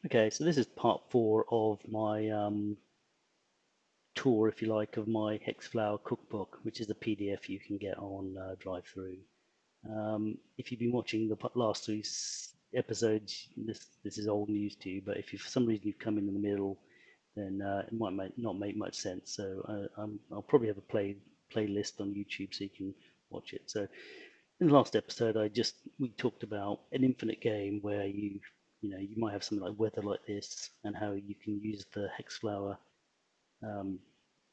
Okay, so this is part 4 of my tour, if you like, of my Hex Flower Cookbook, which is a PDF you can get on drive-through. If you've been watching the last three episodes, this is old news to you, but if you, for some reason you've come in the middle, then it might not make much sense. So I'll probably have a playlist on YouTube so you can watch it. So in the last episode, we talked about an infinite game where you might have something like weather like this, and how you can use the hex flower um,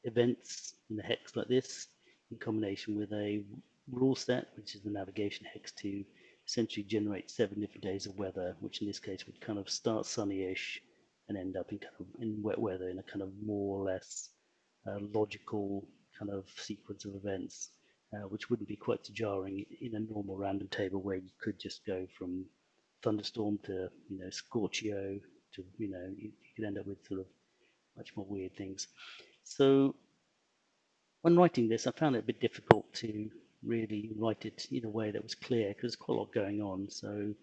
events in the hex like this in combination with a rule set, which is the navigation hex, to essentially generate 7 different days of weather, which in this case would kind of start sunny-ish and end up in wet weather in a kind of more or less logical kind of sequence of events, which wouldn't be quite so jarring in a normal random table where you could just go from thunderstorm to scorchio to you could end up with sort of much more weird things. So when writing this, I found it a bit difficult to really write it in a way that was clear because there's quite a lot going on. So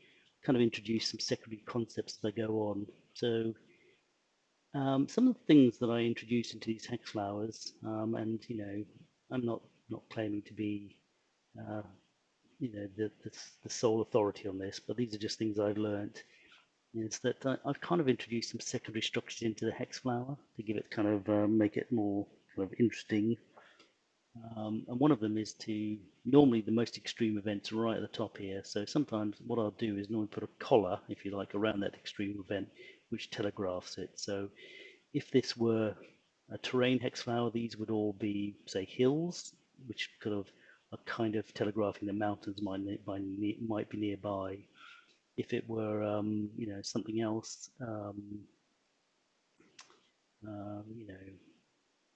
kind of introduce some secondary concepts as I go on. So some of the things that I introduce into these hex flowers, and I'm not claiming to be uh, the sole authority on this, but these are just things I've learned. Is that I've kind of introduced some secondary structures into the hex flower to give it kind of make it more kind of interesting. And one of them is to normally the most extreme events are right at the top here. So sometimes what I'll do is normally put a collar, if you like, around that extreme event, which telegraphs it. So if this were a terrain hex flower, these would all be, say, hills, which are kind of telegraphing the mountains might be nearby. If it were, something else,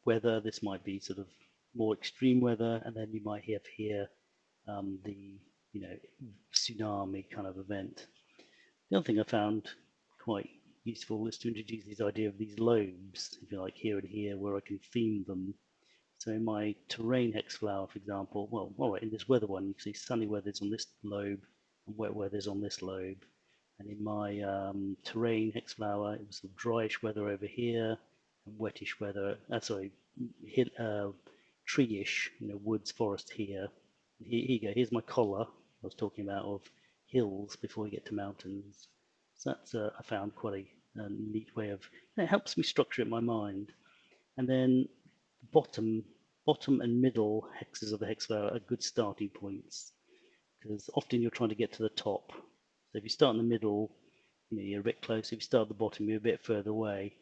weather, this might be sort of more extreme weather, and then you might have here the, you know, tsunami kind of event. The other thing I found quite useful is to introduce this idea of these lobes, if you like, here and here, where I can theme them. So in my terrain hex flower, for example, well, all right, in this weather one, you can see sunny weather's on this lobe and wet weather's on this lobe. And in my terrain hex flower, it was sort of dryish weather over here and wettish weather, tree-ish, woods, forest here. Here you go, here's my collar I was talking about of hills before we get to mountains. So that's, I found quite a neat way of, it helps me structure it in my mind. And then bottom bottom and middle hexes of the hex flower are good starting points because often you're trying to get to the top. So if you start in the middle, you're a bit close. If you start at the bottom, you're a bit further away.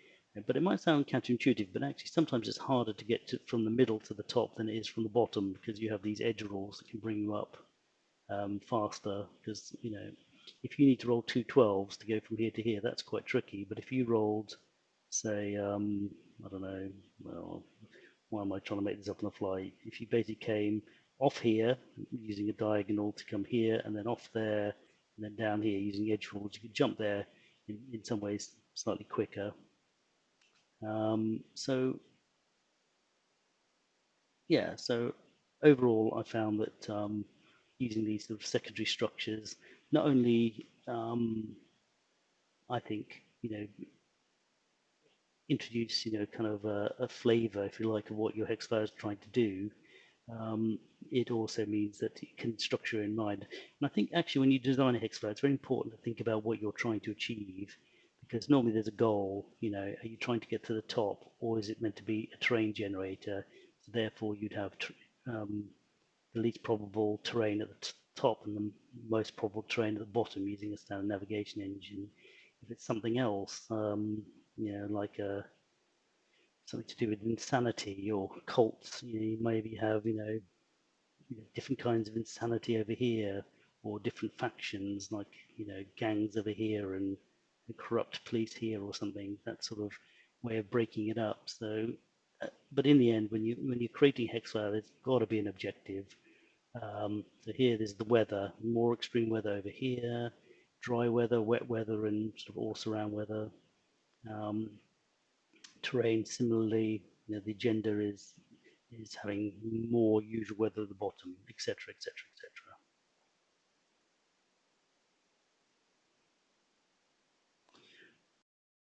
But it might sound counterintuitive, but actually sometimes it's harder to get from the middle to the top than it is from the bottom because you have these edge rules that can bring you up faster. Because if you need to roll 2 12s to go from here to here, that's quite tricky. But if you rolled, say, I don't know, well, why am I trying to make this up on the fly? If you basically came off here using a diagonal to come here and then off there and then down here using edge rules, you could jump there in some ways slightly quicker. So yeah, so overall I found that using these sort of secondary structures not only I think introduce kind of a flavor, if you like, of what your hex flower is trying to do, um, it also means that it can structure in mind. And I think actually when you design a hex flow, it's very important to think about what you're trying to achieve, because normally there's a goal. Are you trying to get to the top, or is it meant to be a terrain generator? So therefore, you'd have um, the least probable terrain at the top and the most probable terrain at the bottom using a standard navigation engine. If it's something else, like something to do with insanity or cults, you maybe have different kinds of insanity over here, or different factions like gangs over here and corrupt police here or something. That sort of way of breaking it up. So, but in the end, when you're creating Hexfire, there's got to be an objective. So here, there's the weather, more extreme weather over here, dry weather, wet weather, and sort of all surround weather. Um, Terrain, similarly, the gender is having more usual weather at the bottom, etc., etc., etc.